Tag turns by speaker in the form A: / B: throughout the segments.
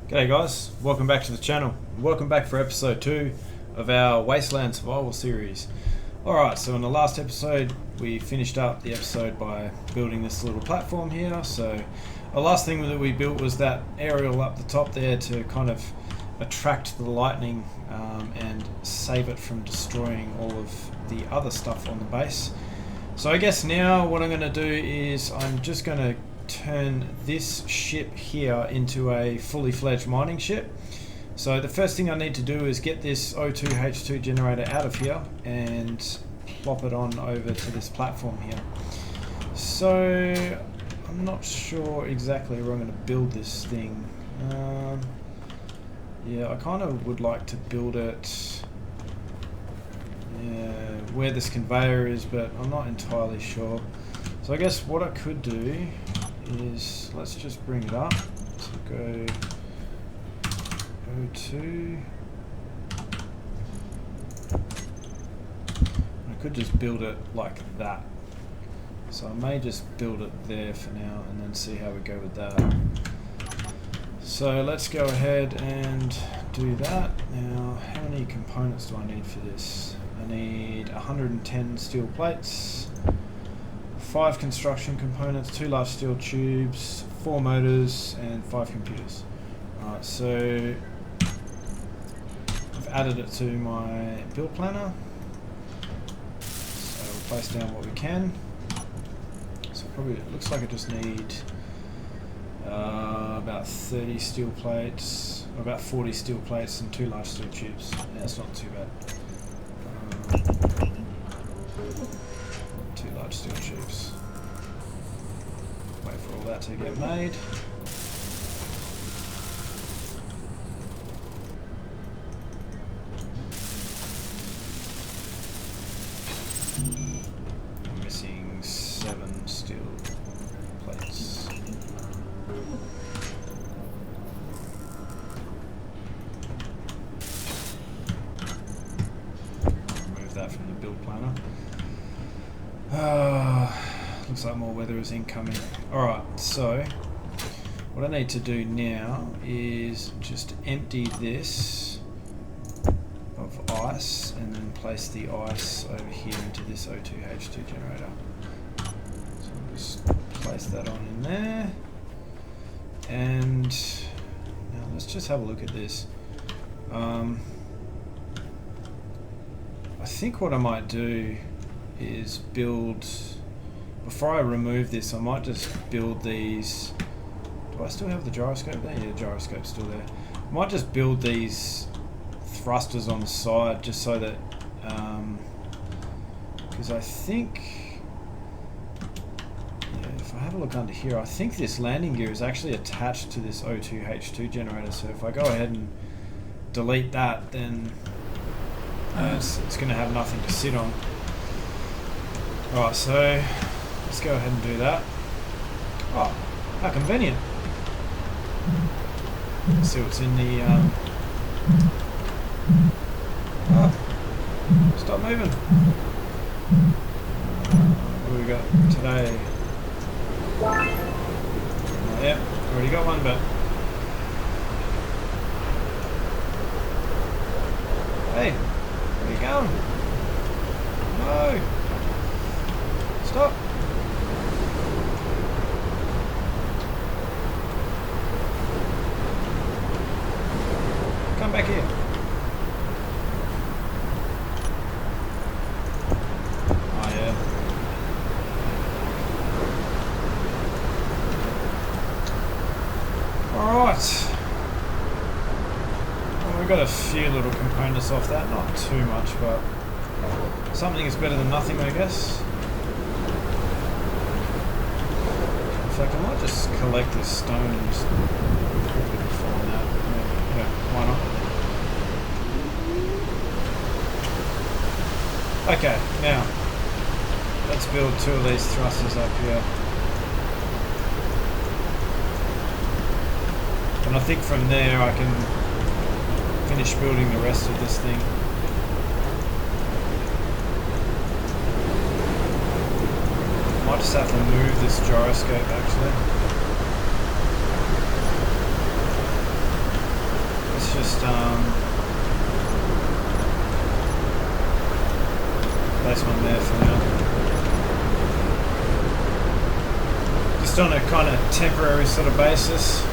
A: G'day guys, welcome back to the channel. Welcome back for episode 2 of our Wasteland Survival series. Alright, so in the last episode we finished up the episode by building this little platform here. So the last thing that we built was that aerial up the top there to kind of attract the lightning and save it from destroying all of the other stuff on the base. So I guess now what I'm going to do is I'm just going to turn this ship here into a fully fledged mining ship. So the first thing I need to do is get this O2H2 generator out of here and plop it on over to this platform here. So I'm not sure exactly where I'm going to build this thing. Yeah, I kind of would like to build it where this conveyor is, but I'm not entirely sure. So I guess what I could do is, let's just bring it up. So go O2. I could just build it like that. So I may just build it there for now and then see how we go with that. So let's go ahead and do that. Now, how many components do I need for this? I need 110 steel plates, 5 construction components, 2 large steel tubes, 4 motors, and 5 computers. Alright, so I've added it to my build planner. So we'll place down what we can. So probably it looks like I just need about 30 steel plates, or about 40 steel plates and 2 large steel tubes. Yeah, that's not too bad. 2 large steel tubes. Wait for all that to get made. I'm missing 7 steel plates. Remove that from the build planner. Looks like more weather is incoming. Alright, so what I need to do now is just empty this of ice and then place the ice over here into this O2H2 generator. So I'll just place that on in there. And now let's just have a look at this. I think what I might do is build, before I remove this, I might just build these. Do I still have the gyroscope there? Yeah, the gyroscope's still there. I might just build these thrusters on the side just so that, because I think, yeah, if I have a look under here, I think this landing gear is actually attached to this O2H2 generator. So if I go ahead and delete that, then it's going to have nothing to sit on. Alright, so let's go ahead and do that. Oh, how convenient. Let's see what's in the... Oh, stop moving. What do we got today? Oh, yeah, already got one, but... Hey, where are you going? No! Stop! Come back here. Oh yeah. Alright. Well, we got a few little components off that, not too much, but something is better than nothing, I guess. In fact, I might just collect this stone and just quickly perform that. Yeah, why not? Okay, now let's build 2 of these thrusters up here. And I think from there I can finish building the rest of this thing. Might just have to move this gyroscope actually. just on a kind of temporary sort of basis.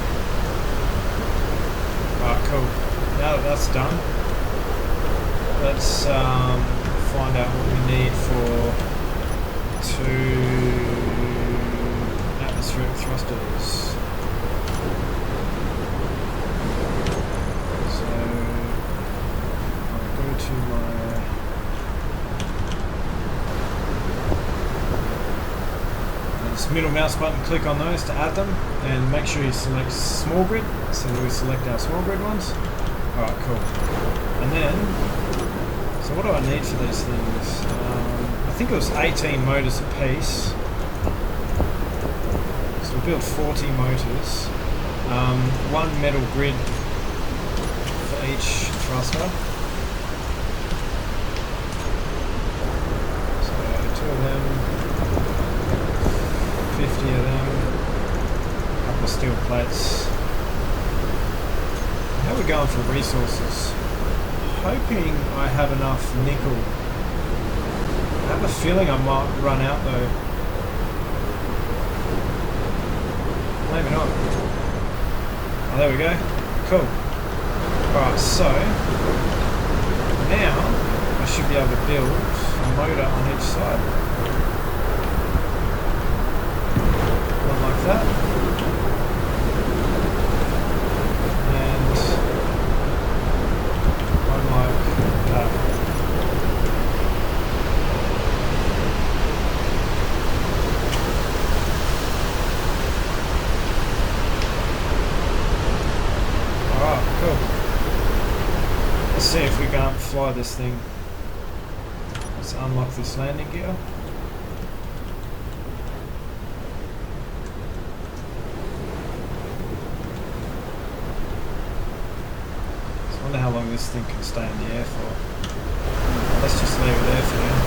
A: Alright, cool. Now that that's done, let's find out what we need for 2 atmospheric thrusters. So I'll go to my this middle mouse button, click on those to add them, and make sure you select small grid, so that we select our small grid ones. Alright, cool. And then, so what do I need for these things? I think it was 18 motors a piece. So we'll build 40 motors. 1 metal grid for each thruster. So 2 of them. 50 of them, a couple of steel plates. How are we going for resources? Hoping I have enough nickel. I have a feeling I might run out though. Maybe not. Oh, there we go. Cool. Alright, so now I should be able to build a motor on each side. Like that, and one like that. Alright, cool. Let's see if we can't fly this thing. Let's unlock this landing gear. I wonder how long this thing can stay in the air for. Let's just leave it there for now.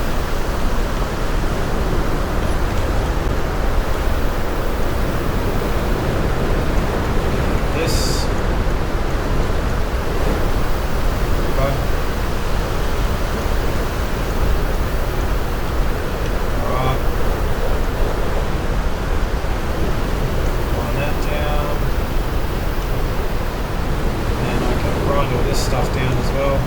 A: This. Go. Alright. Line that down. And I can grind all this stuff down as well.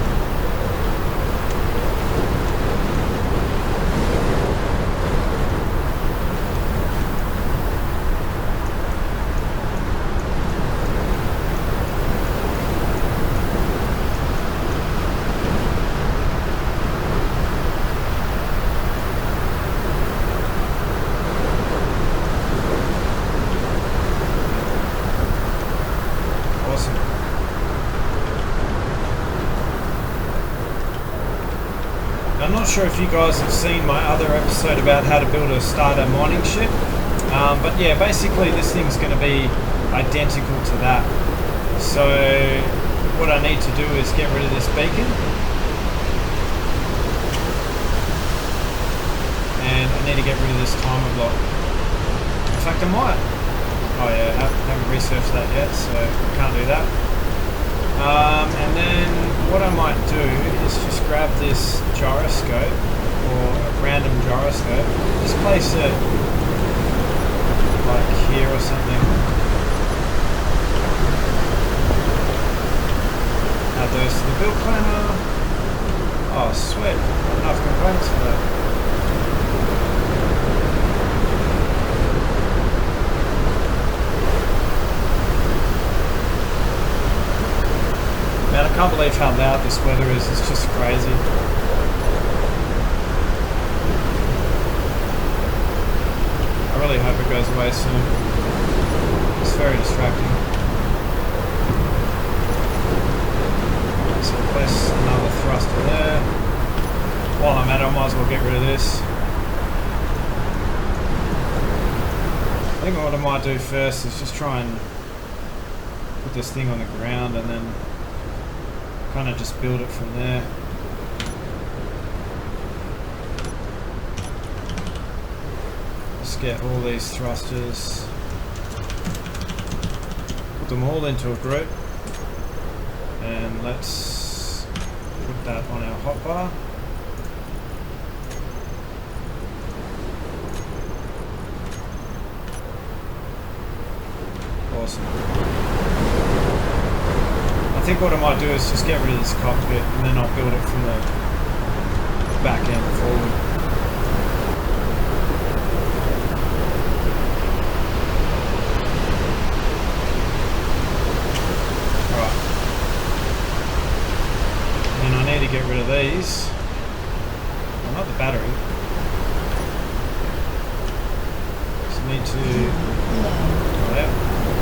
A: Awesome. I'm not sure if you guys have seen my other episode about how to build a starter mining ship, but yeah, basically this thing's going to be identical to that. So what I need to do is get rid of this beacon, and I need to get rid of this timer block. In fact, I might. Oh yeah, I haven't researched that yet, so I can't do that. And then what I might do is just grab this gyroscope, or a random gyroscope, just place it like here or something. Add those to the build planner. Oh sweet, enough components for that. Man, I can't believe how loud this weather is, it's just crazy. I really hope it goes away soon. It's very distracting. So place another thruster there. While I'm at it, I might as well get rid of this. I think what I might do first is just try and put this thing on the ground and then kind of just build it from there. Let's get all these thrusters, put them all into a group, and let's put that on our hotbar. Awesome. I think what I might do is just get rid of this cockpit and then I'll build it from the back end forward. Right. And I need to get rid of these. Well, not the battery. So I need to... Oh yeah,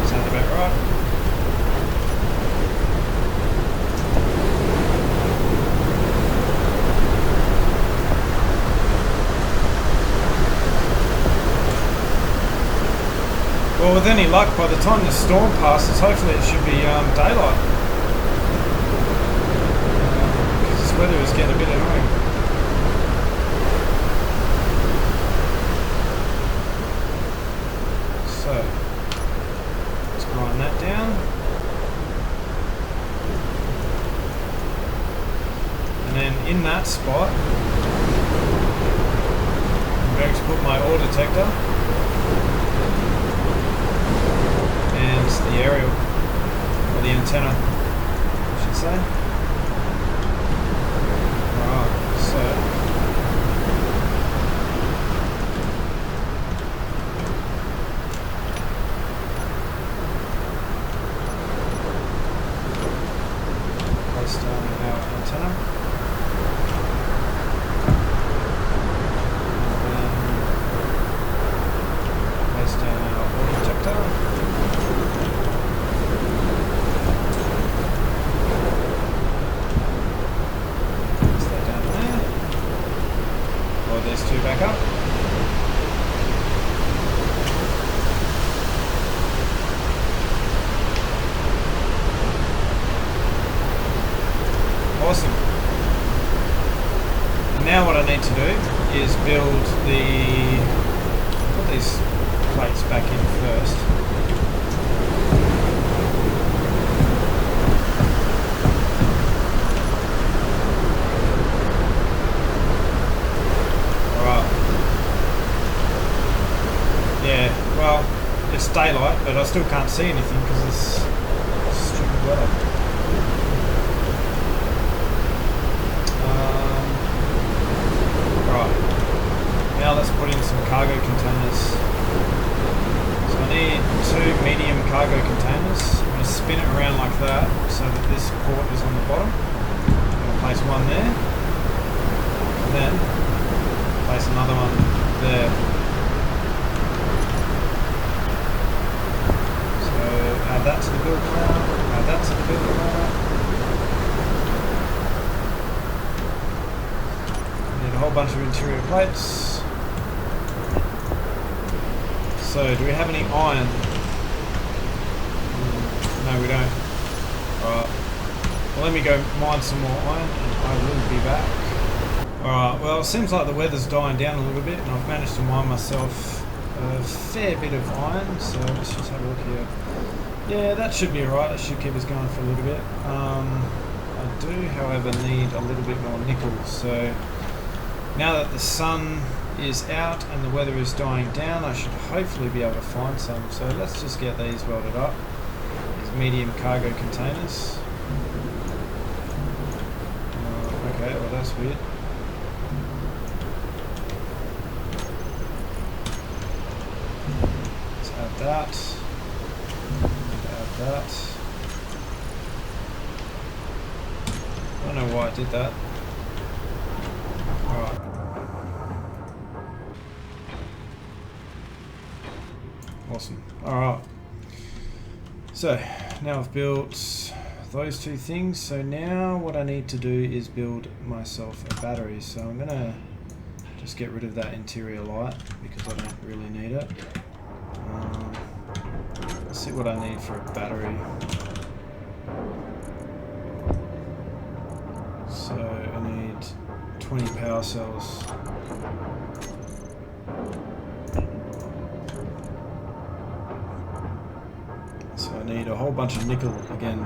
A: sound about right. Well, with any luck, by the time the storm passes, hopefully it should be daylight. Because this weather is getting a bit annoying. So, let's grind that down. And then in that spot, I'm going to put my ore detector. And the aerial, or the antenna, I should say. Alright, so place down our antenna. And then place down our ore detector. These two back up. Awesome. And now what I need to do is build put these plates back in first. Well, it's daylight, but I still can't see anything because it's stupid weather. Right, now let's put in some cargo containers. So I need 2 medium cargo containers. I'm going to spin it around like that so that this port is on the bottom. I'm going to place one there, and then place another one there. Add that to the build plan, add that to the build plan. Need a whole bunch of interior plates. So, do we have any iron? No, we don't. Alright. Well, let me go mine some more iron and I will be back. Alright, well, it seems like the weather's dying down a little bit and I've managed to mine myself a fair bit of iron, so let's just have a look here. Yeah, that should be alright, that should keep us going for a little bit. I do, however, need a little bit more nickel, so now that the sun is out and the weather is dying down, I should hopefully be able to find some. So let's just get these welded up, these medium cargo containers. Okay, well that's weird. Let's add that. That. I don't know why I did that. Alright. Awesome. Alright. So, now I've built those two things. So now what I need to do is build myself a battery. So I'm going to just get rid of that interior light because I don't really need it. Let's see what I need for a battery. So I need 20 power cells. So I need a whole bunch of nickel again.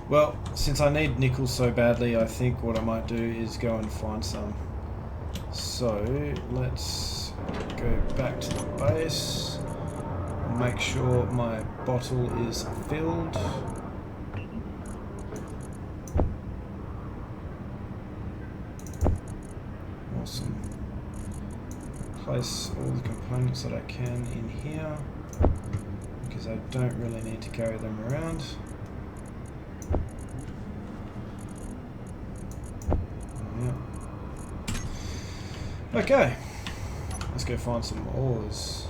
A: Well, since I need nickel so badly, I think what I might do is go and find some. So let's go back to the base. make sure my bottle is filled. Awesome. Place all the components that I can in here, because I don't really need to carry them around. Yeah. Okay, let's go find some ores.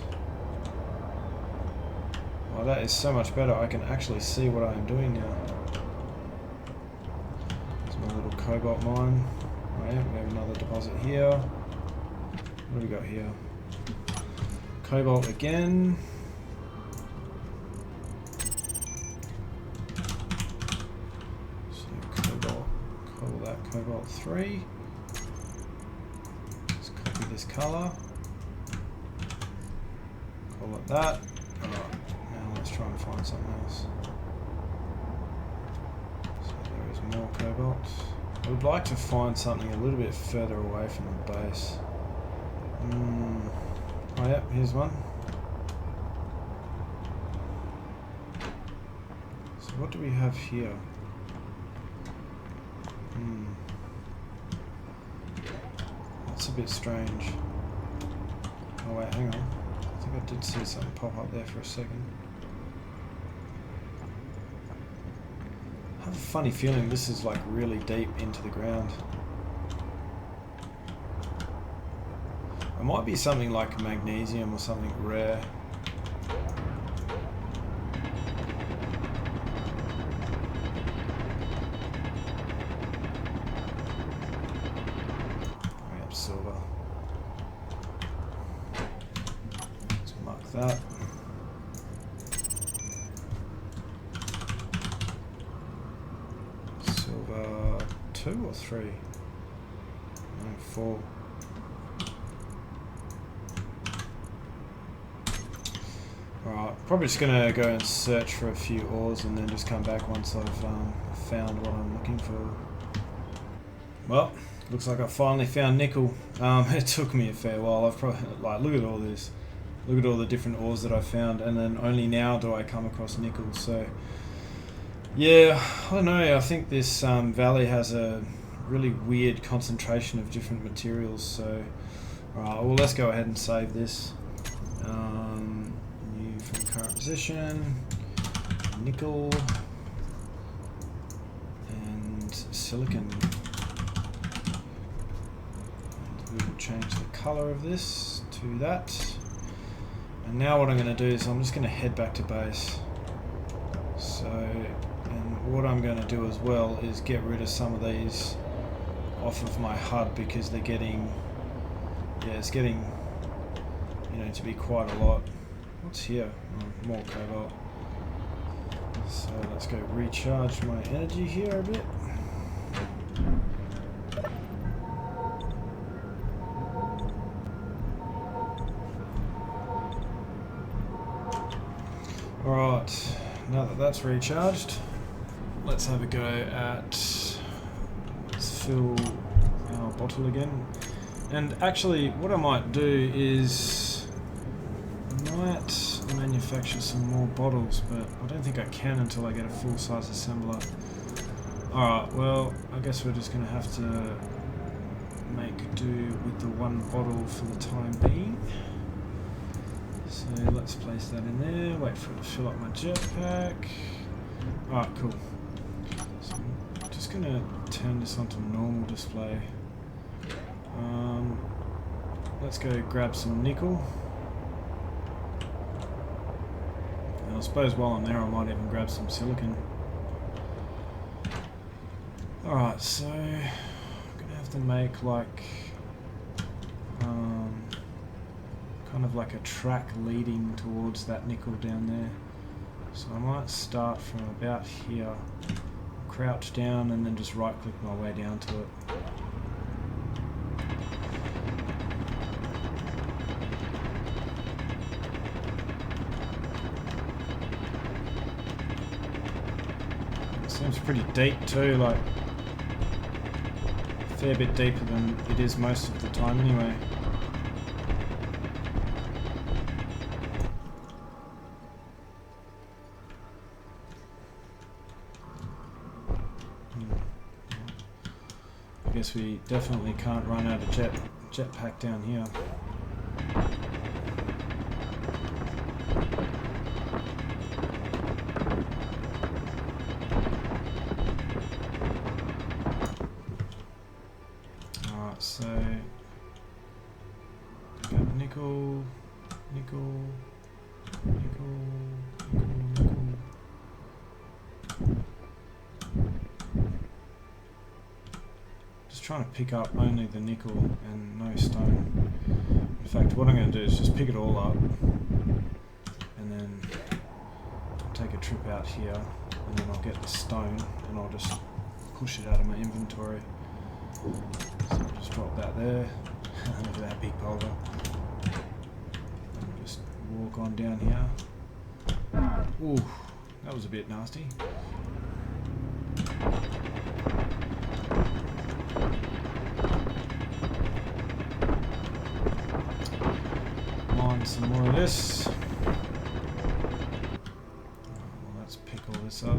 A: Oh, that is so much better. I can actually see what I am doing now. There's my little cobalt mine. Oh yeah, we have another deposit here. What do we got here? Cobalt again. So cobalt, call that cobalt 3. Let's copy this color. Call it that. Alright, now let's try and find something else. So there is more cobalt. I would like to find something a little bit further away from the base. Oh yeah, here's one. So what do we have here? That's a bit strange. Oh wait, hang on. I think I did see something pop up there for a second. I have a funny feeling this is like really deep into the ground. It might be something like magnesium or something rare. We have silver. Let's mark that. Silver 2 or 3? No, 4. Alright, probably just going to go and search for a few ores and then just come back once I've found what I'm looking for. Well, looks like I finally found nickel. It took me a fair while. I've probably, like, look at all this. Look at all the different ores that I found, and then only now do I come across nickel. So, yeah, I don't know. I think this valley has a really weird concentration of different materials. So, alright, well, let's go ahead and save this. From current position, nickel and silicon. And we will change the color of this to that. And now what I'm going to do is I'm just going to head back to base. So, and what I'm going to do as well is get rid of some of these off of my HUD, because they're getting, yeah, it's getting, you know, to be quite a lot. What's here? Oh, more cobalt. So let's go recharge my energy here a bit. Alright, now that that's recharged, let's have a go at, let's fill our bottle again. And actually what I might do is manufacture some more bottles, but I don't think I can until I get a full-size assembler. Alright, well, I guess we're just going to have to make do with the one bottle for the time being. So let's place that in there, wait for it to fill up my jetpack. Alright, cool. So I'm just going to turn this onto normal display. Let's go grab some nickel. I suppose while I'm there I might even grab some silicon. Alright, so I'm gonna have to make like kind of like a track leading towards that nickel down there. So I might start from about here, crouch down and then just right click my way down to it. Seems pretty deep too, like a fair bit deeper than it is most of the time anyway. guess we definitely can't run out of jetpack down here. Alright, so got nickel, nickel, nickel, nickel, nickel. Just trying to pick up only the nickel and no stone. In fact, what I'm going to do is just pick it all up and then I'll take a trip out here and then I'll get the stone and I'll just push it out of my inventory. So I'll just drop that there. Look at that big boulder. And we'll just walk on down here. Ooh, that was a bit nasty. Mine some more of this. Well, let's pick all this up.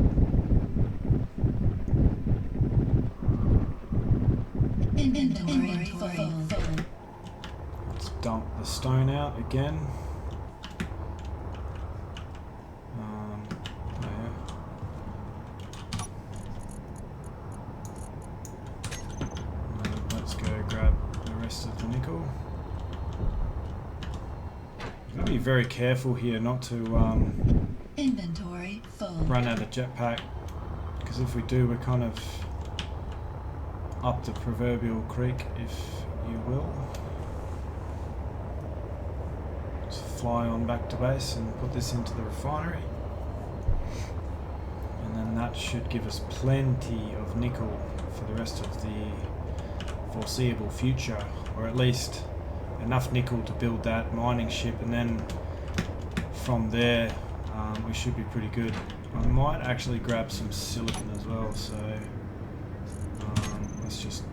B: Inventory full.
A: Let's dump the stone out again. Let's go grab the rest of the nickel. Gotta be very careful here not to
B: Inventory full.
A: run out of jetpack, because if we do, we're kind of up the proverbial creek, if you will. Just fly on back to base and put this into the refinery, and then that should give us plenty of nickel for the rest of the foreseeable future, or at least enough nickel to build that mining ship, and then from there we should be pretty good. I might actually grab some silicon as well, so let's just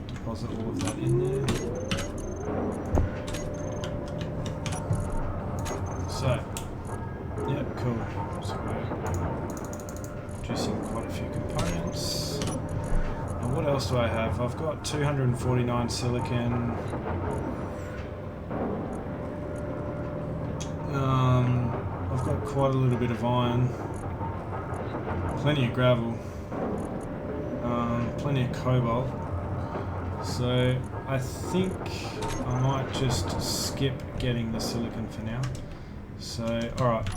A: deposit all of that in there. So, yeah, cool. So we're producing quite a few components. And what else do I have? I've got 249 silicon. I've got quite a little bit of iron. Plenty of gravel. Plenty of cobalt. So I think I might just skip getting the silicon for now. So alright,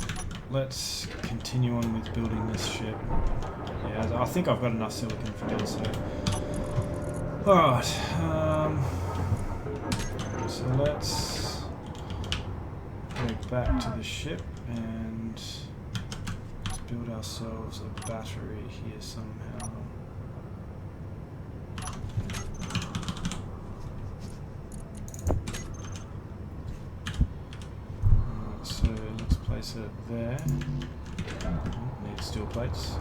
A: let's continue on with building this ship. Yeah, I think I've got enough silicon for now, so alright, so let's go back to the ship and let's build ourselves a battery here somehow. So let's place it there. Need steel plates.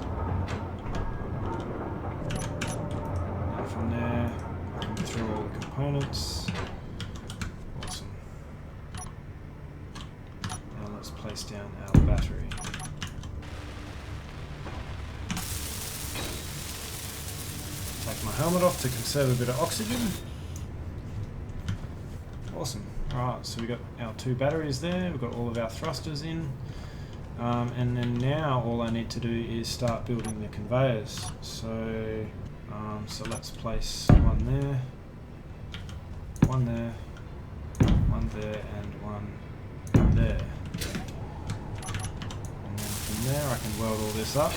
A: And from there, I can throw all the components. Awesome. Now let's place down our battery. Take my helmet off to conserve a bit of oxygen. Awesome. Alright, so we've got our 2 batteries there, we've got all of our thrusters in, and then now all I need to do is start building the conveyors. So, so let's place one there, one there, one there, and one there. And then from there I can weld all this up.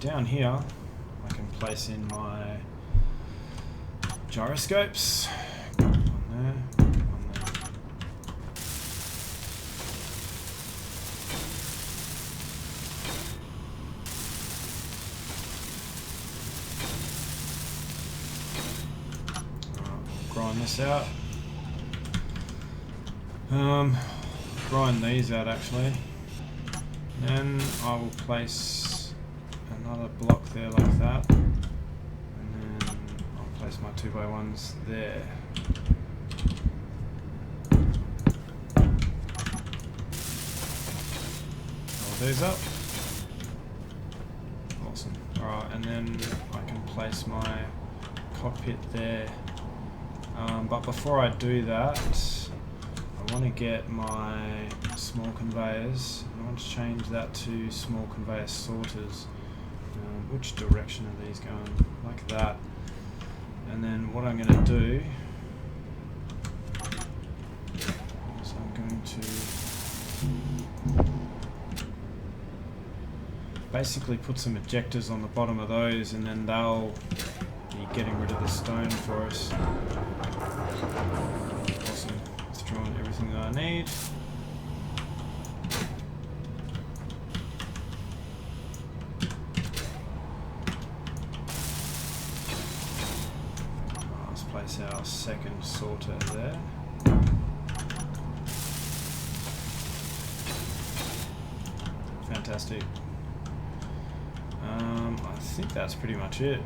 A: Down here, I can place in my gyroscopes. One there, one there. Alright, grind this out. Grind these out actually. Then I will place another block there like that, and then I'll place my 2x1s there. these up. Awesome. Alright, and then I can place my cockpit there. But before I do that, I want to get my small conveyors. I want to change that to small conveyor sorters. Which direction are these going? Like that. And then what I'm going to do is I'm going to basically put some ejectors on the bottom of those, and then they'll be getting rid of the stone for us. Awesome. It's drawn everything that I need. Let's place our second sorter there. Fantastic. I think that's pretty much it.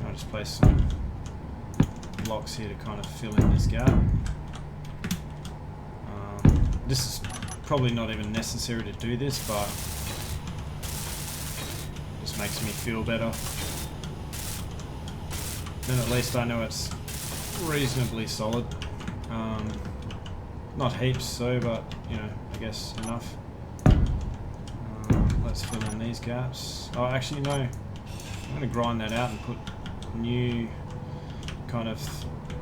A: I'll just place some blocks here to kind of fill in this gap. This is probably not even necessary to do this, but it just makes me feel better. Then at least I know it's reasonably solid. Not heaps so, but you know, I guess enough. Let's fill in these gaps. Oh, actually no. I'm going to grind that out and put new kind of,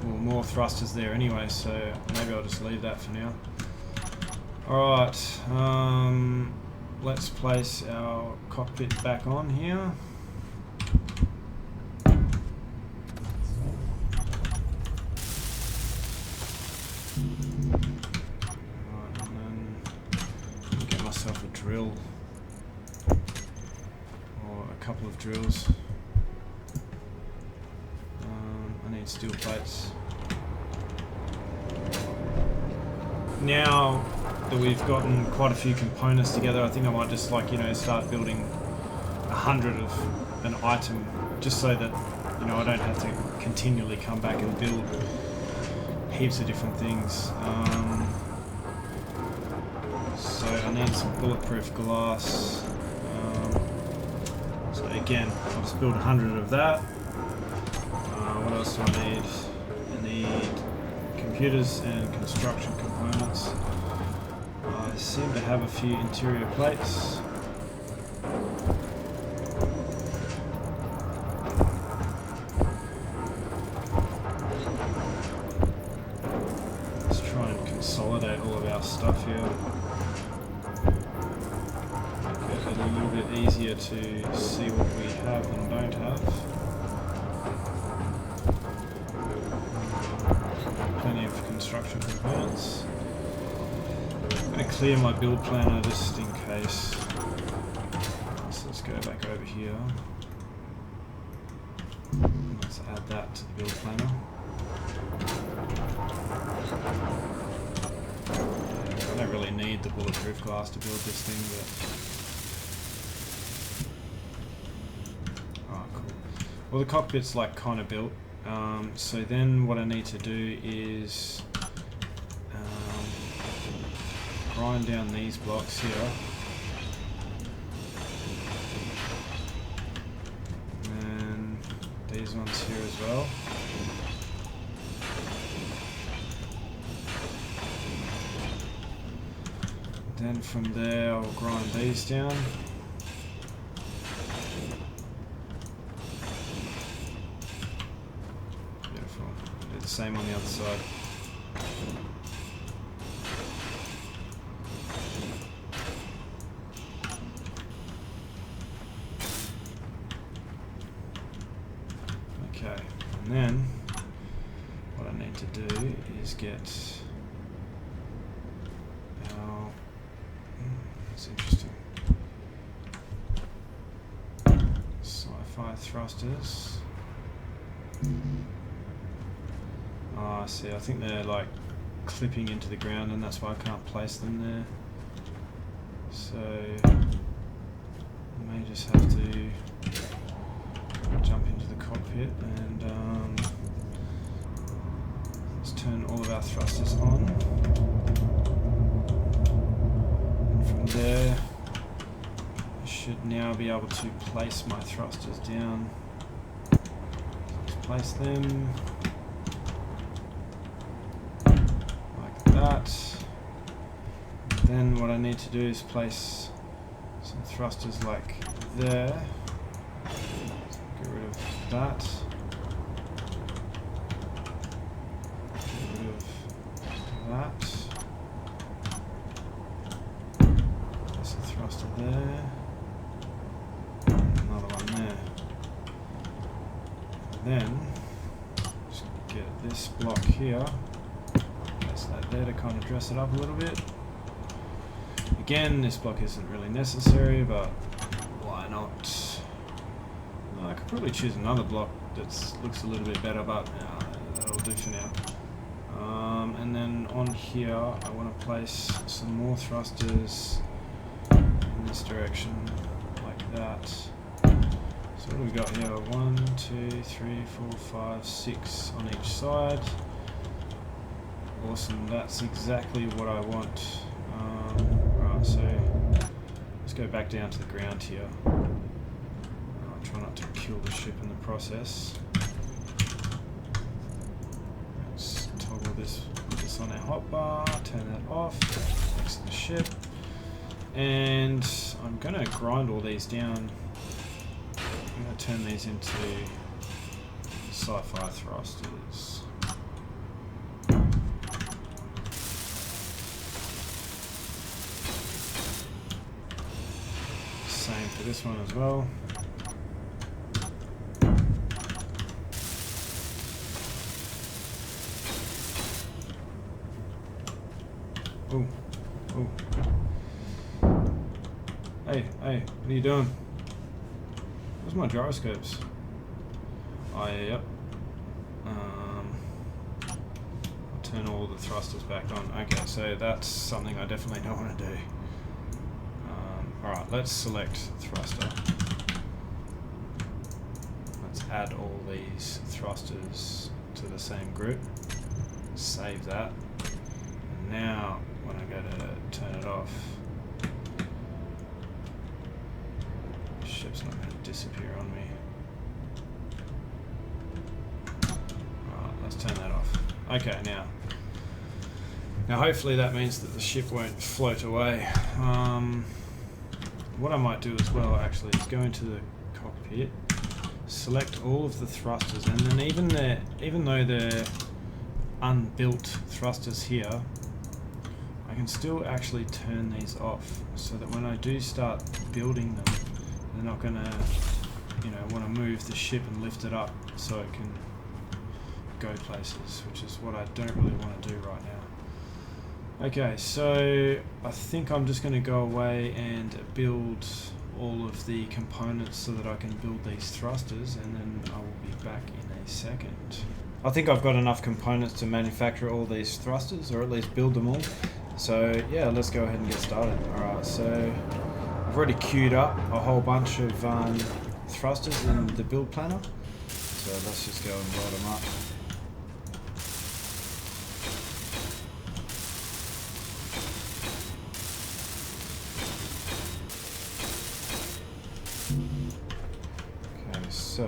A: well, more thrusters there anyway, so maybe I'll just leave that for now. Alright, let's place our cockpit back on here. Alright, and then I'll get myself a drill. Or a couple of drills. I need steel plates. Now that we've gotten quite a few components together, I think I might just, like, you know, start building 100 of an item, just so that, you know, I don't have to continually come back and build heaps of different things. So I need some bulletproof glass. So again, I'll just build 100 of that. What else do I need? I need computers and construction components. I seem to have a few interior plates. Let's try and consolidate all of our stuff here. Make it a little bit easier to see what we have and don't have. Plenty of construction components. I'm going to clear my build planner just in case. So let's go back over here. Let's add that to the build planner. I don't really need the bulletproof glass to build this thing, but alright, cool. Well, the cockpit's like kind of built. So then what I need to do is grind down these blocks here, and these ones here as well. Then from there I'll grind these down. Beautiful. Do the same on the other side. Okay, and then what I need to do is get our, that's interesting, sci-fi thrusters. Ah, I see, I think they're like clipping into the ground, and that's why I can't place them there. So I may just have to jump into the cockpit and let's turn all of our thrusters on. And from there, should now be able to place my thrusters down. Let's place them like that. Then what I need to do is place some thrusters like there. Get rid of that. Get rid of that. Place a thruster there. Another one there. And then just get this block here. Place that there to kind of dress it up a little bit. Again, this block isn't really necessary, but why not? Well, I could probably choose another block that looks a little bit better, but that'll do for now. And then on here, I want to place some more thrusters in this direction, like that. So what do we got here? 1, 2, 3, 4, 5, 6 on each side. Awesome, that's exactly what I want. Right, so let's go back down to the ground here. Try not to kill the ship in the process. Let's toggle this, put this on our hotbar, turn that off, next to the ship. And I'm going to grind all these down. I'm going to turn these into sci-fi thrusters. Same for this one as well. Oh, oh. Hey, what are you doing? Where's my gyroscopes? Oh, yeah, yep. I'll turn all the thrusters back on. Okay, so that's something I definitely don't want to do. Alright, let's select thruster. Let's add all these thrusters to the same group. Save that. And now, when I go to turn it off, the ship's not going to disappear on me. Alright, let's turn that off. Okay, now hopefully that means that the ship won't float away. What I might do as well actually is go into the cockpit, select all of the thrusters, and then even though they're unbuilt thrusters here, I can still actually turn these off so that when I do start building them, they're not going to, want to move the ship and lift it up so it can go places, which is what I don't really want to do right now. Okay, so I think I'm just going to go away and build all of the components so that I can build these thrusters, and then I will be back in a second. I think I've got enough components to manufacture all these thrusters, or at least build them all. So yeah, let's go ahead and get started. Alright, so I've already queued up a whole bunch of thrusters in the build planner. So let's just go and load them up. So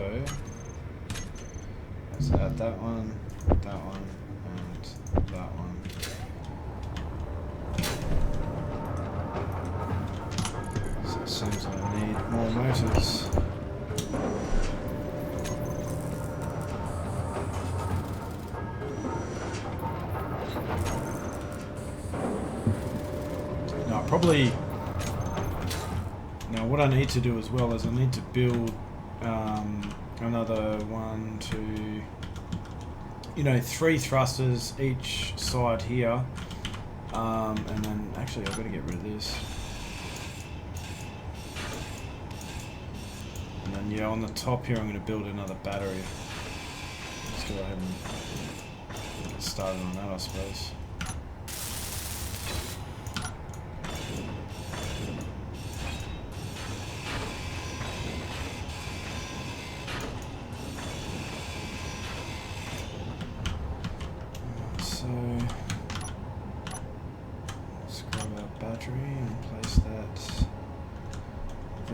A: let's add that one, and that one. So it seems I need more motors. Now what I need to do as well is I need to build another 1, 2, 3 thrusters each side here, and then actually I've got to get rid of this, and then on the top here I'm going to build another battery. Let's go ahead and get started on that, I suppose.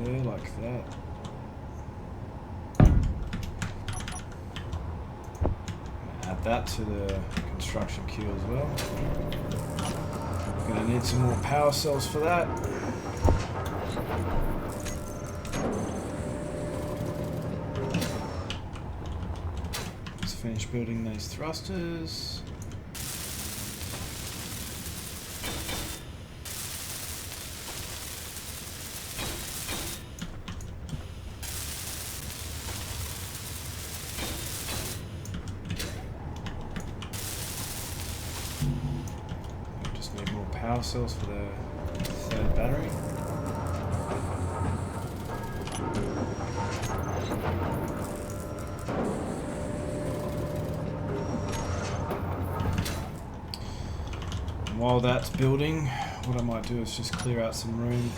A: there like that. Add that to the construction queue as well. Gonna need some more power cells for that. Let's finish building these thrusters. Power cells for the third battery. And while that's building, what I might do is just clear out some room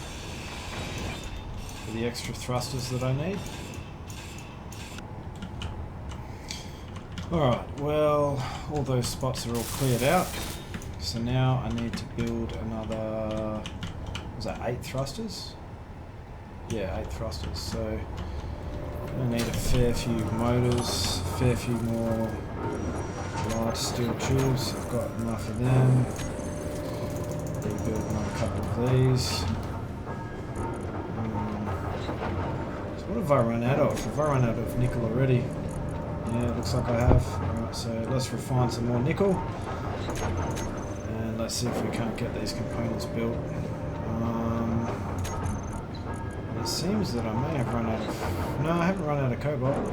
A: for the extra thrusters that I need. Alright, well, all those spots are all cleared out. So now I need to build another, was that 8 thrusters? Yeah, 8 thrusters. So I'm going to need a fair few motors, a fair few more large steel tubes. I've got enough of them. Rebuild another couple of these. So what have I run out of? Have I run out of nickel already? Yeah, it looks like I have. Alright, so let's refine some more nickel. Let's see if we can't get these components built. It seems that I may have run out of... No, I haven't run out of cobalt.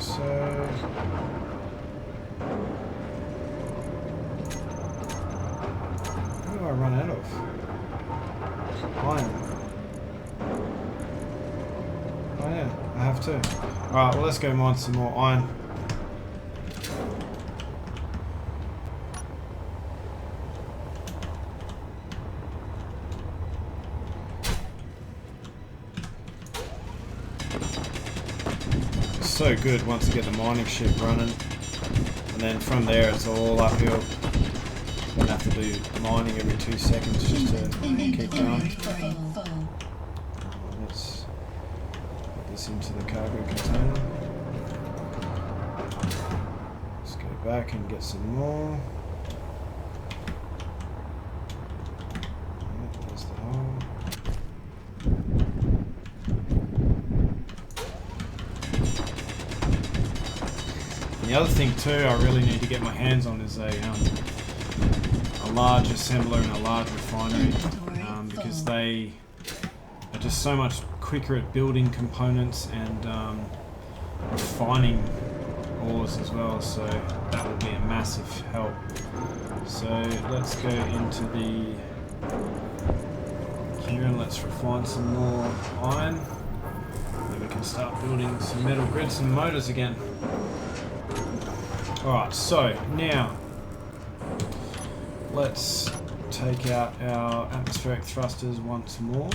A: So... What do I run out of? Iron. Oh yeah, I have to. Alright, well let's go mine some more iron. So good once you get the mining ship running, and then from there it's all uphill. Don't have to do mining every 2 seconds just to keep going. Let's put this into the cargo container. Let's go back and get some more. There's the hole. The other thing too I really need to get my hands on is a large assembler and a large refinery, because they are just so much quicker at building components and refining ores as well, so that will be a massive help. So let's go into the here and let's refine some more iron, then we can start building some metal grids and motors again. Alright, so now let's take out our atmospheric thrusters once more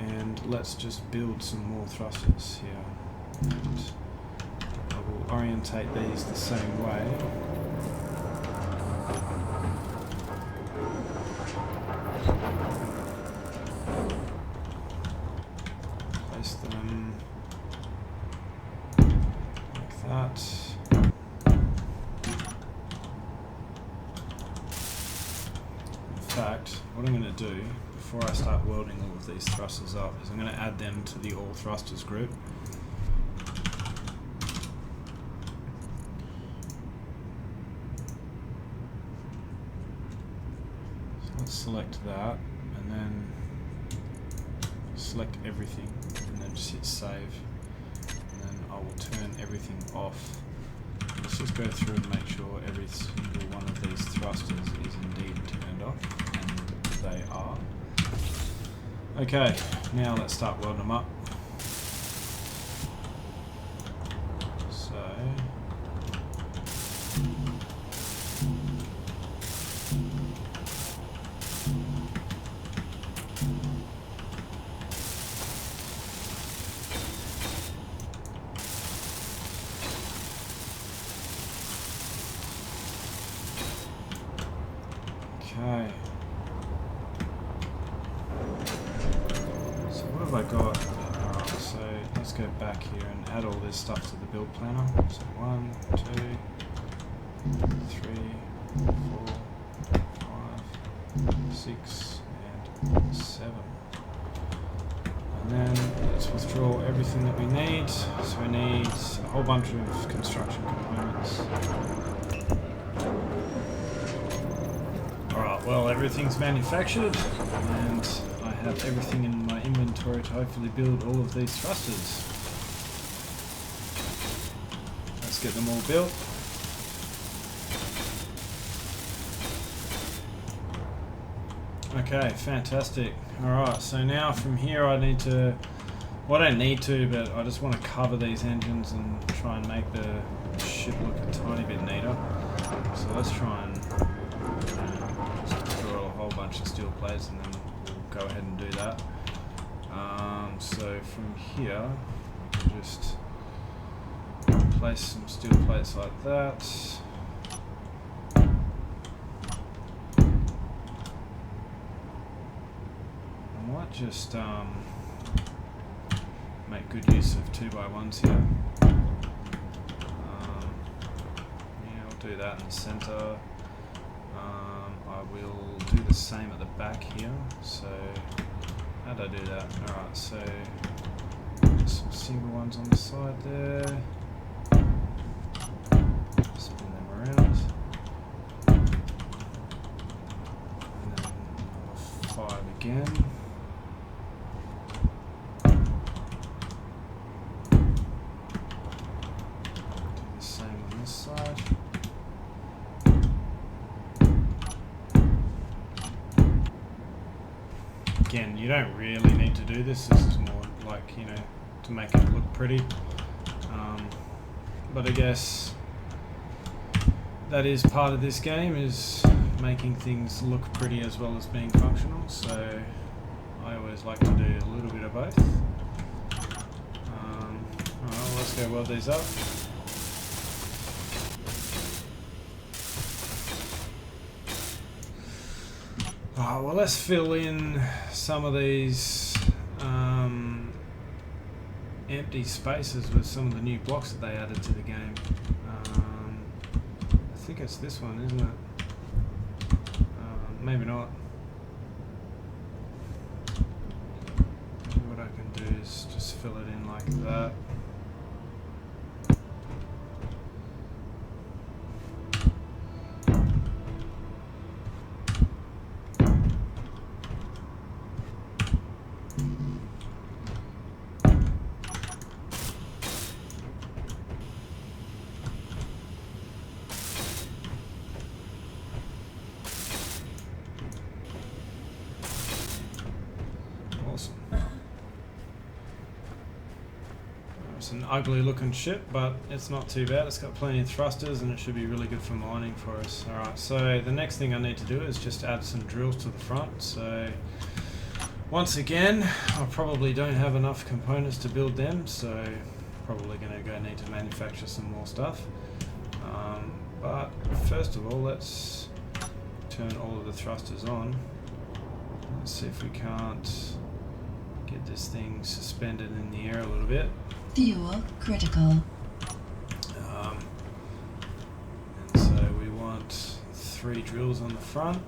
A: and let's just build some more thrusters here. And I will orientate these the same way. Place them like that. In fact, what I'm going to do before I start welding all of these thrusters up is I'm going to add them to the all thrusters group. So let's select that and then select everything and then just hit save, and then I will turn everything off. Let's just go through and make sure every single one of these thrusters is indeed turned off, and they are. Okay, now let's start welding them up. So have I got? Alright, so let's go back here and add all this stuff to the build planner. So 1, 2, 3, 4, 5, 6, and 7. And then let's withdraw everything that we need. So we need a whole bunch of construction components. Alright, well, everything's manufactured, and I have everything in my inventory to hopefully build all of these thrusters. Let's get them all built. Okay, fantastic. Alright, so now from here I need to... Well, I don't need to, but I just want to cover these engines and try and make the ship look a tiny bit neater. So let's try and just draw a whole bunch of steel plates and then we'll go ahead and do that. So from here, we'll just place some steel plates like that. I might just make good use of 2x1s here. Yeah, I'll do that in the center. I will do the same at the back here. So, how do I do that? Alright, so some single ones on the side there. Spin them around. And then another 5 again. Again, you don't really need to do this. This is more like, you know, to make it look pretty. But I guess that is part of this game, is making things look pretty as well as being functional. So I always like to do a little bit of both. Alright, let's go weld these up. Oh, well, let's fill in some of these empty spaces with some of the new blocks that they added to the game. I think it's this one, isn't it? Maybe not. Maybe what I can do is just fill it in like that. It's an ugly looking ship, but it's not too bad. It's got plenty of thrusters and it should be really good for mining for us. Alright, so the next thing I need to do is just add some drills to the front. So once again, I probably don't have enough components to build them, so probably going to need to manufacture some more stuff. But first of all, let's turn all of the thrusters on. Let's see if we can't get this thing suspended in the air a little bit.
B: Fuel critical.
A: And so we want 3 drills on the front,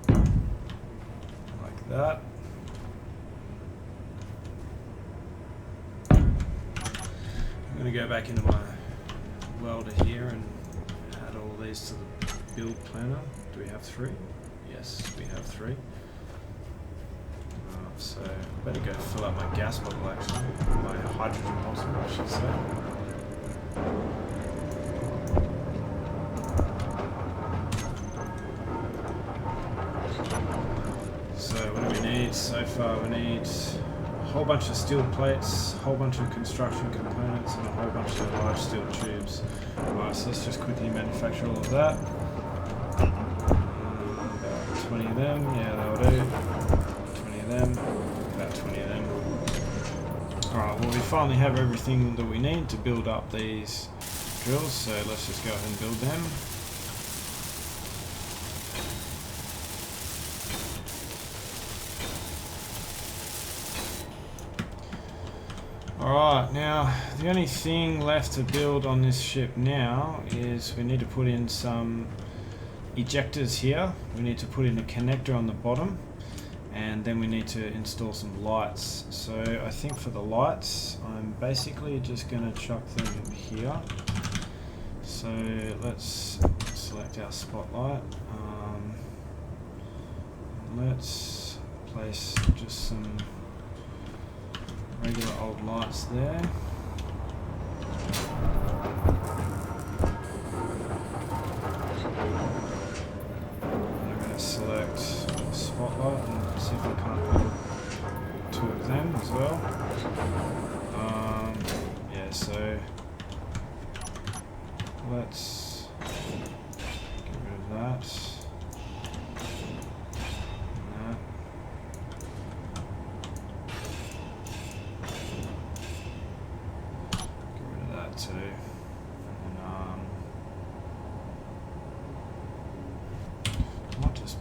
A: like that. I'm going to go back into my welder here and add all these to the build planner. Do we have 3? Yes, we have 3. So I better go fill up my gas bottle, actually. My hydrogen bottle, I should say. So what do we need so far? We need a whole bunch of steel plates, a whole bunch of construction components, and a whole bunch of large steel tubes. Alright, so let's just quickly manufacture all of that. About 20 of them, yeah, that'll do. Them, about 20 of them. Alright, well, we finally have everything that we need to build up these drills, so let's just go ahead and build them. Alright, now the only thing left to build on this ship now is we need to put in some ejectors here. We need to put in a connector on the bottom, and then we need to install some lights. So I think for the lights, I'm basically just going to chuck them here. So let's select our spotlight. Let's place just some regular old lights there. I'm going to select a spotlight and see if I can't build two of them as well. Yeah, so let's get rid of that.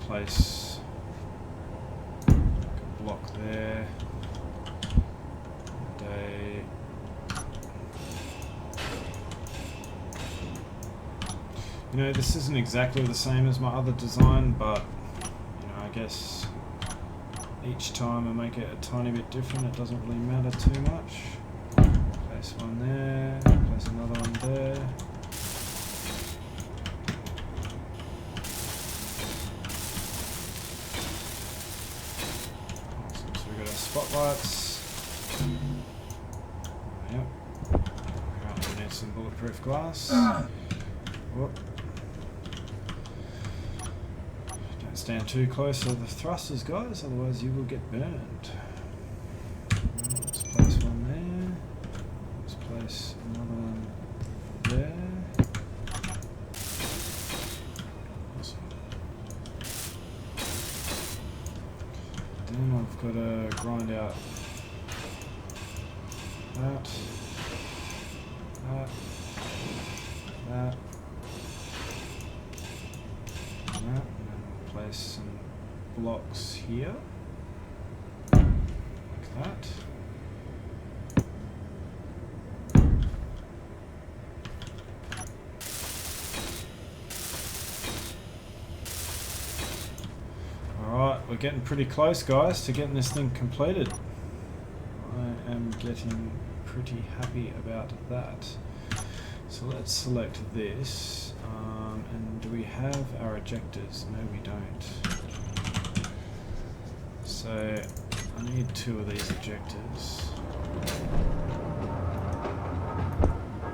A: Place a block there, and you know, this isn't exactly the same as my other design, but you know, I guess each time I make it a tiny bit different, it doesn't really matter too much. Place one there, place another one there. Spotlights. Yep. Apparently need some bulletproof glass. Whoop. Don't stand too close to the thrusters, guys, otherwise you will get burned. Let's place one there. Let's place another one there. Awesome. Then I've got to grind out that, and then place some blocks here, like that. Alright, we're getting pretty close, guys, to getting this thing completed. I am getting pretty happy about that. So let's select this, and do we have our ejectors? No, we don't. So I need two of these ejectors.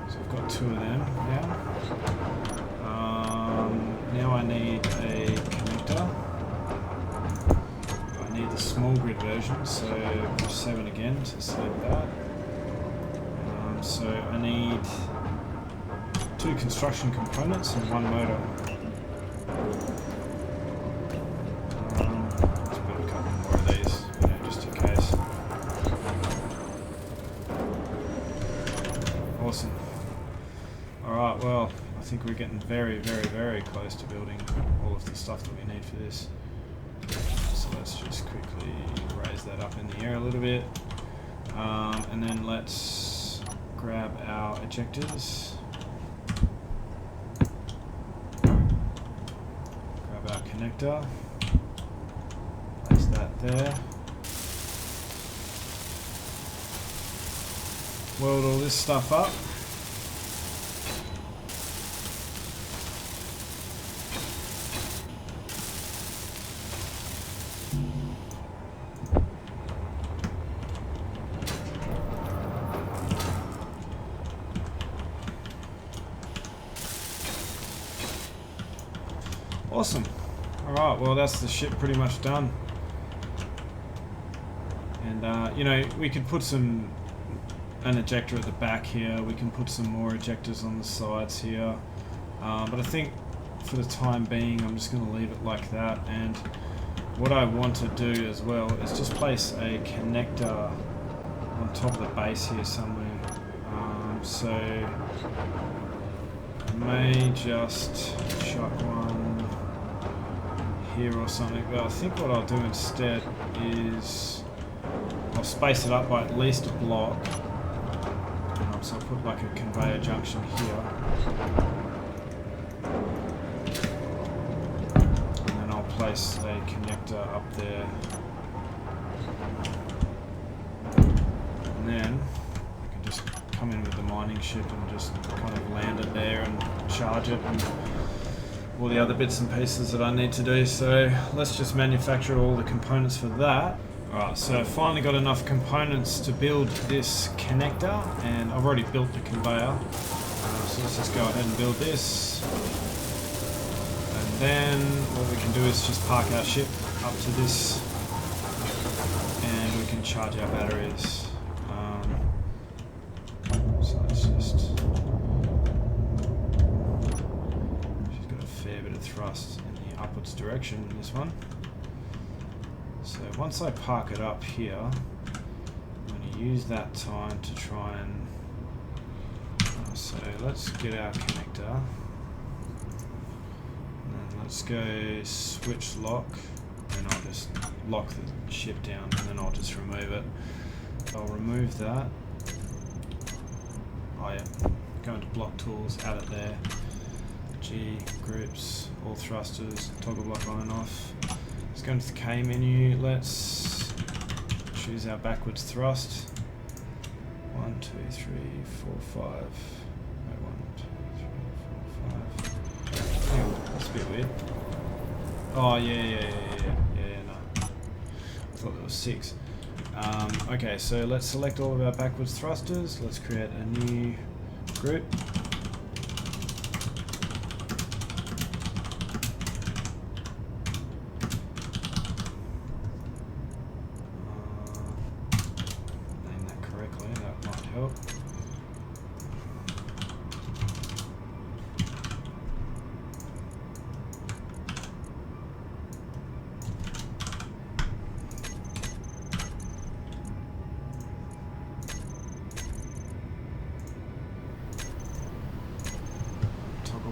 A: So I've got two of them now. Now I need a connector. I need the small grid version, so push 7 again to select that. So I need 2 construction components and 1 motor. Let's build a couple more of these, you know, just in case. Awesome. Alright, well, I think we're getting very, very, very close to building all of the stuff that we need for this. So let's just quickly raise that up in the air a little bit. And then let's grab our ejectors. Grab our connector. Place that there. Weld all this stuff up. Awesome. Alright, well that's the ship pretty much done. And you know, we could put an ejector at the back here, we can put some more ejectors on the sides here. But I think for the time being I'm just going to leave it like that, and what I want to do as well is just place a connector on top of the base here somewhere. So I may just chuck one here or something, but I think what I'll do instead is I'll space it up by at least a block, So I'll put like a conveyor junction here. And then I'll place a connector up there. And then I can just come in with the mining ship and just kind of land it there and charge it and all the other bits and pieces that I need to do. So let's just manufacture all the components for that. Alright, so I've finally got enough components to build this connector, and I've already built the conveyor. So let's just go ahead and build this. And then what we can do is just park our ship up to this, and we can charge our batteries. So let's just... She's got a fair bit of thrust in the upwards direction in this one. So once I park it up here, I'm going to use that time to try and... so let's get our connector. And then let's go switch lock, and I'll just lock the ship down, and then I'll just remove it. I'll remove that. Oh yeah, go into block tools, add it there. G, groups, all thrusters, toggle block on and off. Let's go into the K menu. Let's choose our backwards thrust. 1, 2, 3, 4, 5. Wait, 1, 2, 3, 4, 5. Hang on, that's a bit weird. Oh yeah, no. I thought there was 6. Okay, so let's select all of our backwards thrusters. Let's create a new group. Name that correctly, that might help.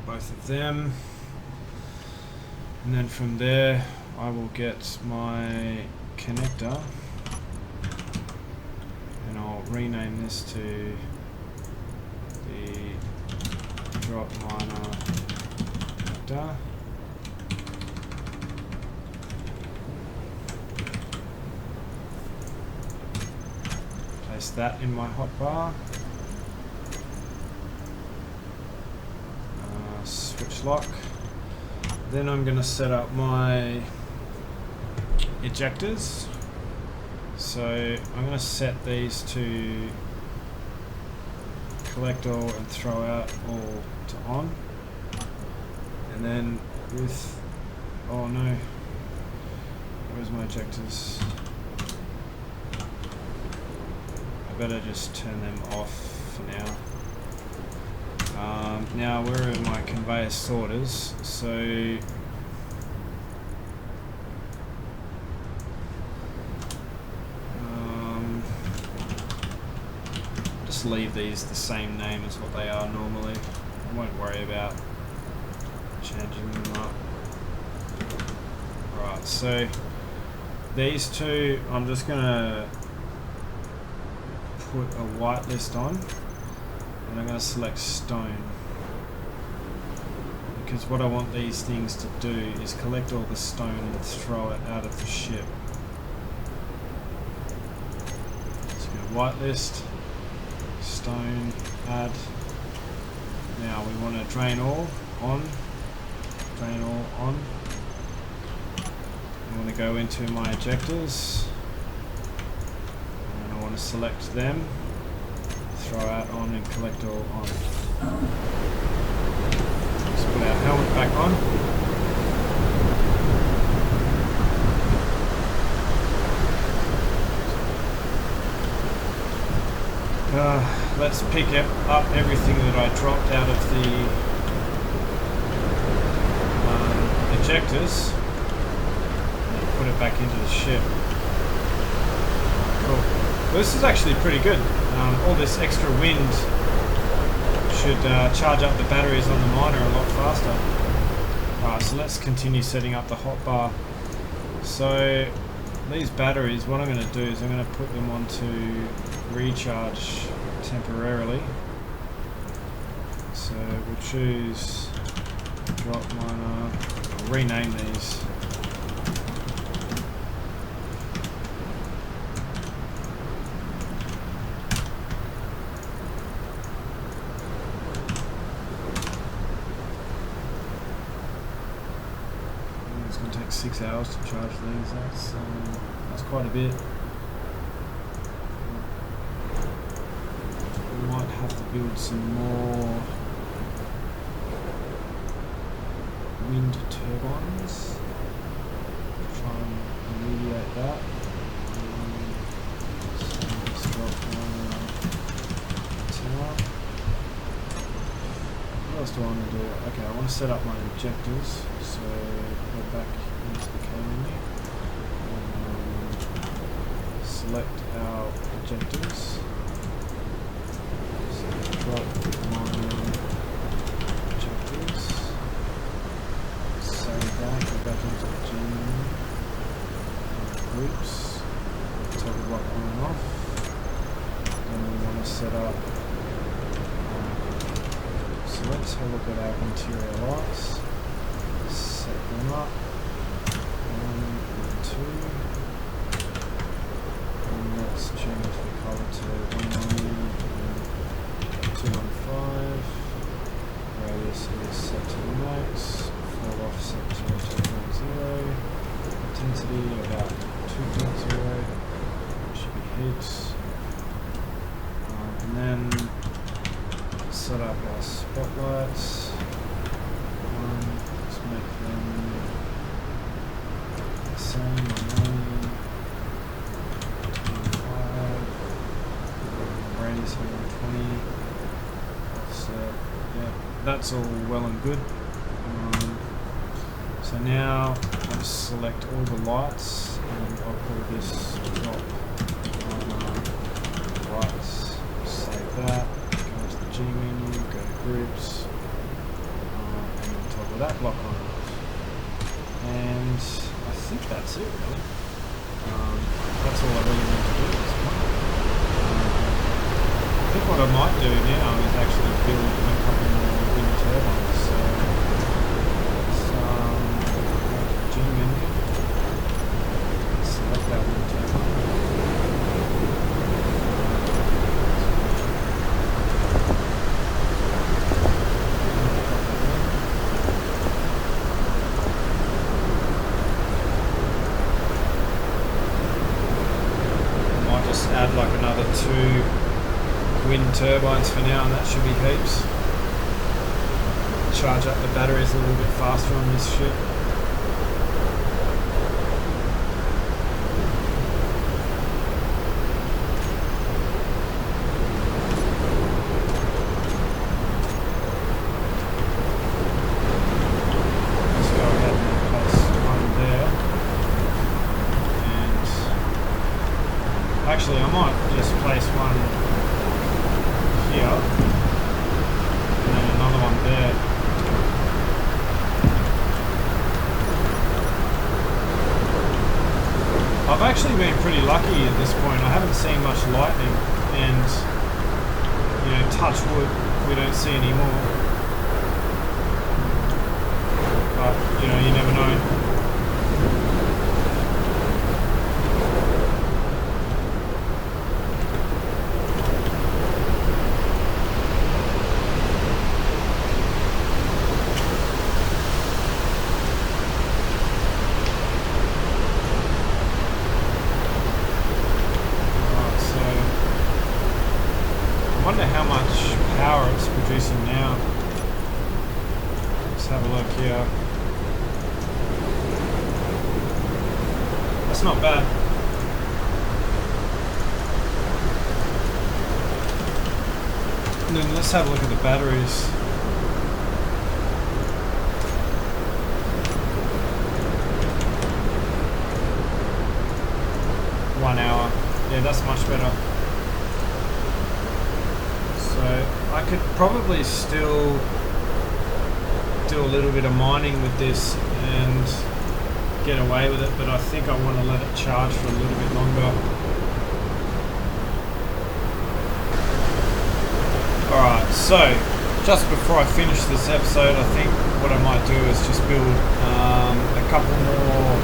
A: Both of them, and then from there I will get my connector, and I'll rename this to the drop miner connector. Place that in my hotbar. Switch lock. Then I'm going to set up my ejectors. So I'm going to set these to collect all and throw out all to on. And then with... oh no. Where's my ejectors? I better just turn them off for now. Now where are my conveyor sorters? So just leave these the same name as what they are normally. I won't worry about changing them up. Alright, so these two I'm just gonna put a whitelist on. And I'm going to select stone, because what I want these things to do is collect all the stone and throw it out of the ship. So whitelist, stone, add. Now we want to drain all on, drain all on. I want to go into my ejectors, and I want to select them. Throw out on and collect all on. Let's put our helmet back on. Let's pick up everything that I dropped out of the ejectors and put it back into the ship. Cool. Well, this is actually pretty good. All this extra wind should charge up the batteries on the miner a lot faster. Alright, so let's continue setting up the hotbar. So these batteries, what I'm going to do is I'm going to put them onto recharge temporarily. So we'll choose drop miner. I'll rename these. It's going to take 6 hours to charge these. That's quite a bit. We might have to build some more wind turbines to try and alleviate that. So let's drop one tower. What else do I want to do? Okay, I want to set up my injectors. So go back into the K menu. Select our injectors. So drop my injectors. Save that. Go back into the G menu. Groups. Toggle lock on and off. Then we want to set up. So let's have a look at our interior lights. Set them up. 1 and 2. And let's change the color to 190 and 215. Radius is set to the max. Fall offset to 2.0. Intensity about 2.0. Should be hits. And then set up our spotlights. Let's make them the same. 25. Radius 120. Offset. Yeah, that's all well and good. So now I'll just select all the lights and I'll call this drop lights. Save that. G menu, go to groups, and then toggle that block on. And I think that's it really. That's all I really need to do at this point. I think what I might do now is actually build a couple more wind turbines. So let's go to the G menu, select that wind turbine. Add like another 2 wind turbines for now, and that should be heaps. Charge up the batteries a little bit faster on this ship. Let's go ahead and place one there. Actually, I might just place one here and then another one there. I've actually been pretty lucky at this point. I haven't seen much lightning, and you know, touch wood, we don't see any more. But you know, you never know. I wonder how much power it's producing now. Let's have a look here. That's not bad. And then let's have a look at the batteries. One hour. Yeah, that's much better. So I could probably still do a little bit of mining with this and get away with it, but I think I want to let it charge for a little bit longer. Alright, so just before I finish this episode, I think what I might do is just build a couple more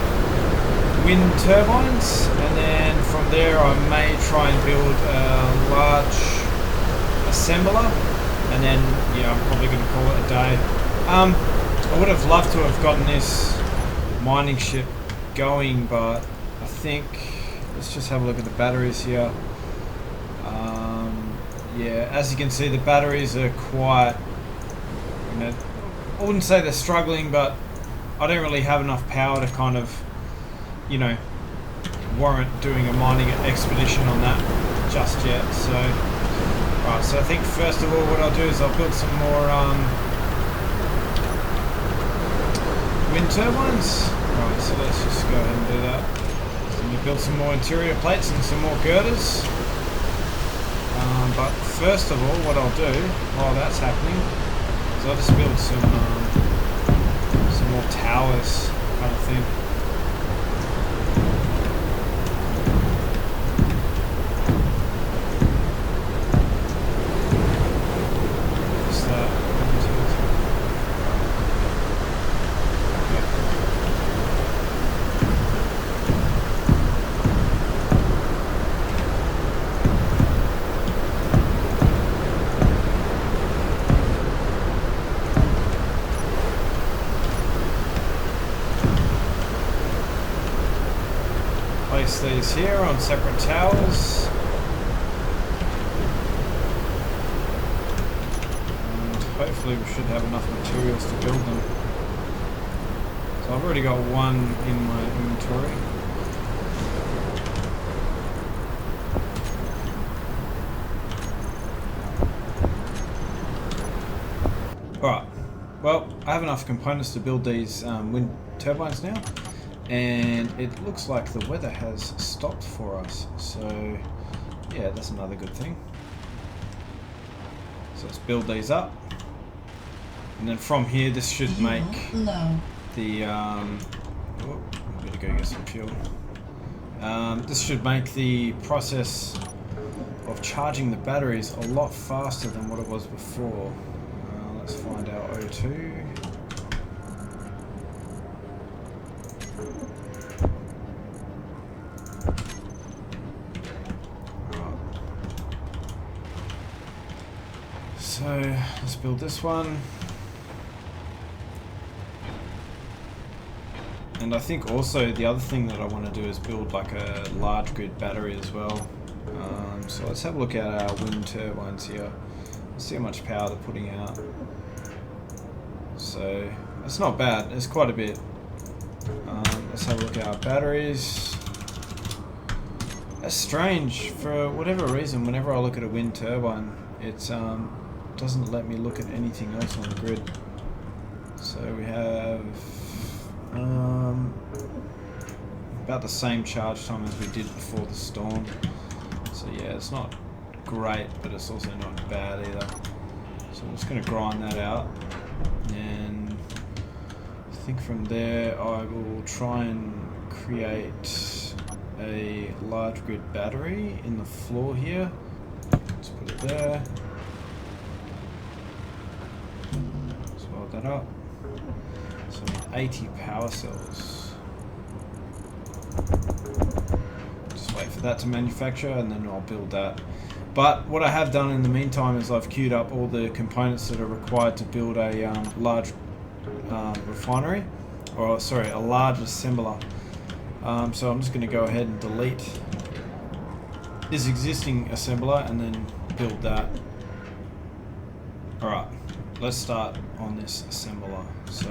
A: wind turbines, and then from there I may try and build a large assembler, and then yeah, I'm probably going to call it a day. I would have loved to have gotten this mining ship going, but I think let's just have a look at the batteries here. Yeah, as you can see, the batteries are quite, you know, I wouldn't say they're struggling, but I don't really have enough power to kind of, you know, warrant doing a mining expedition on that just yet. So, right, so I think first of all what I'll do is I'll build some more wind turbines. Right, so let's just go ahead and do that. So I'm going to build some more interior plates and some more girders. But first of all, what I'll do while that's happening is I'll just build some more towers, kind of thing. Just that. Place these here on separate towers, and hopefully we should have enough materials to build them. So I've already got one in my inventory. Alright, well I have enough components to build these wind turbines now. And it looks like the weather has stopped for us, so yeah, that's another good thing. So let's build these up, and then from here this should make the I'm gonna go get some fuel. This should make the process of charging the batteries a lot faster than what it was before. Let's find our O2. So let's build this one, and I think also the other thing that I want to do is build like a large grid battery as well. So let's have a look at our wind turbines here. Let's see how much power they're putting out. So it's not bad, it's quite a bit. Let's have a look at our batteries. That's strange, for whatever reason, whenever I look at a wind turbine, it's doesn't let me look at anything else on the grid. So we have about the same charge time as we did before the storm. So yeah, it's not great, but it's also not bad either. So I'm just going to grind that out, and I think from there I will try and create a large grid battery in the floor here. Let's put it there. Swell that up. So I need 80 power cells. Just wait for that to manufacture and then I'll build that. But what I have done in the meantime is I've queued up all the components that are required to build a large refinery, or sorry, a large assembler. So I'm just going to go ahead and delete this existing assembler and then build that. Alright, let's start on this assembler. So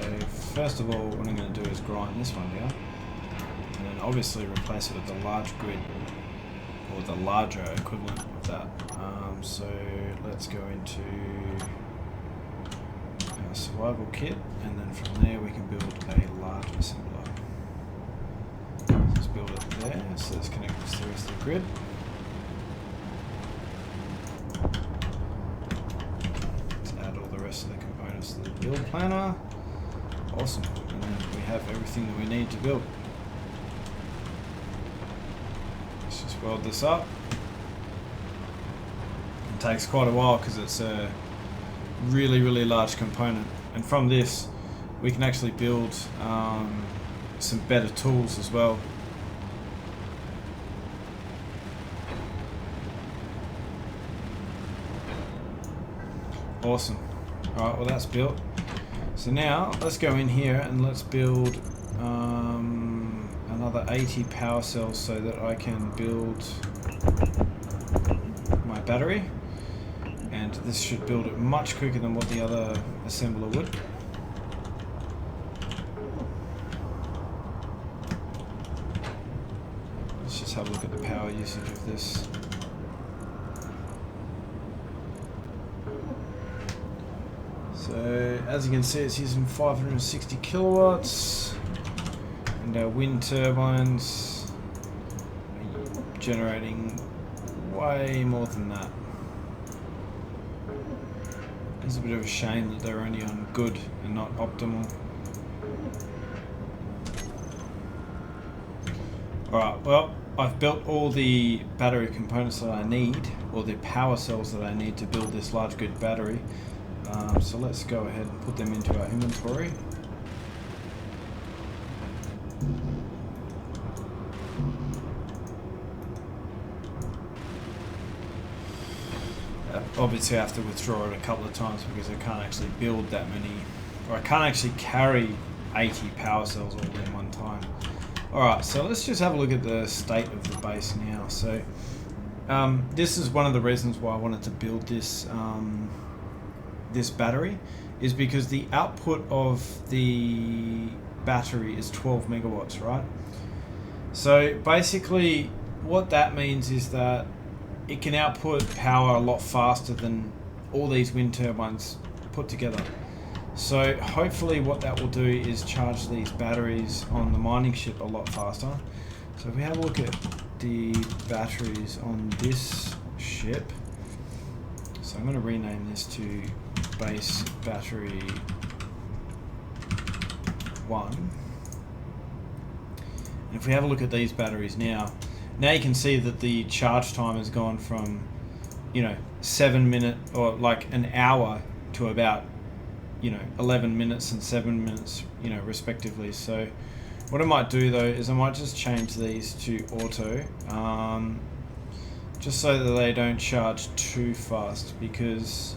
A: first of all, what I'm going to do is grind this one down, and then obviously replace it with the large grid, or the larger equivalent of that. So let's go into our survival kit, and then from there we can build a large assembler. Let's build it there, so let's connect this to the rest of the grid. Let's add all the rest of the components to the build planner. Awesome, and then we have everything that we need to build. weld this up. It takes quite a while because it's a really large component, and from this we can actually build some better tools as well. Awesome. Alright, well that's built. So now let's go in here and let's build another 80 power cells so that I can build my battery, and this should build it much quicker than what the other assembler would. Let's just have a look at the power usage of this. So as you can see, it's using 560 kilowatts, and our wind turbines are generating way more than that. It's a bit of a shame that they're only on good and not optimal. Alright, well, I've built all the battery components that I need, or the power cells that I need to build this large good battery. So let's go ahead and put them into our inventory. Obviously I have to withdraw it a couple of times because I can't actually build that many, or I can't actually carry 80 power cells all in one time. Alright, so let's just have a look at the state of the base now. So this is one of the reasons why I wanted to build this this battery, is because the output of the battery is 12 megawatts, right? So basically what that means is that it can output power a lot faster than all these wind turbines put together. So hopefully what that will do is charge these batteries on the mining ship a lot faster. So if we have a look at the batteries on this ship, so I'm going to rename this to base battery 1. And if we have a look at these batteries now you can see that the charge time has gone from 7 minutes or like an hour to about 11 minutes and 7 minutes respectively. So what I might do though is I might just change these to auto, just so that they don't charge too fast, because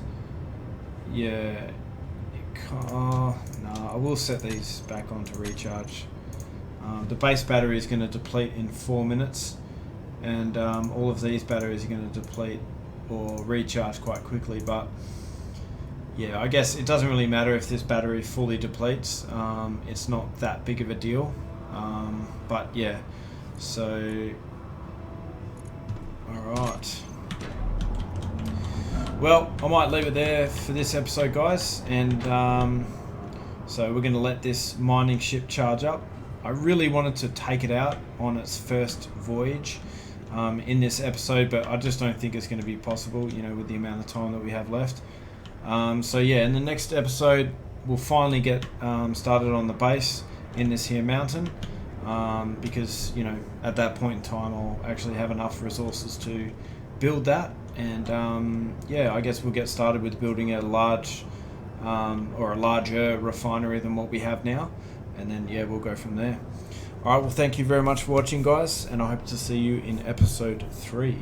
A: I will set these back on to recharge. The base battery is going to deplete in 4 minutes, and all of these batteries are going to deplete or recharge quite quickly, but yeah, I guess it doesn't really matter if this battery fully depletes. It's not that big of a deal, but yeah, so alright. Well, I might leave it there for this episode, guys, and so we're going to let this mining ship charge up. I really wanted to take it out on its first voyage in this episode, but I just don't think it's going to be possible, with the amount of time that we have left. So yeah, in the next episode, we'll finally get started on the base in this here mountain, because, at that point in time, I'll actually have enough resources to build that. And yeah, I guess we'll get started with building a large or a larger refinery than what we have now, and then yeah, we'll go from there. Alright, well thank you very much for watching, guys, and I hope to see you in episode 3.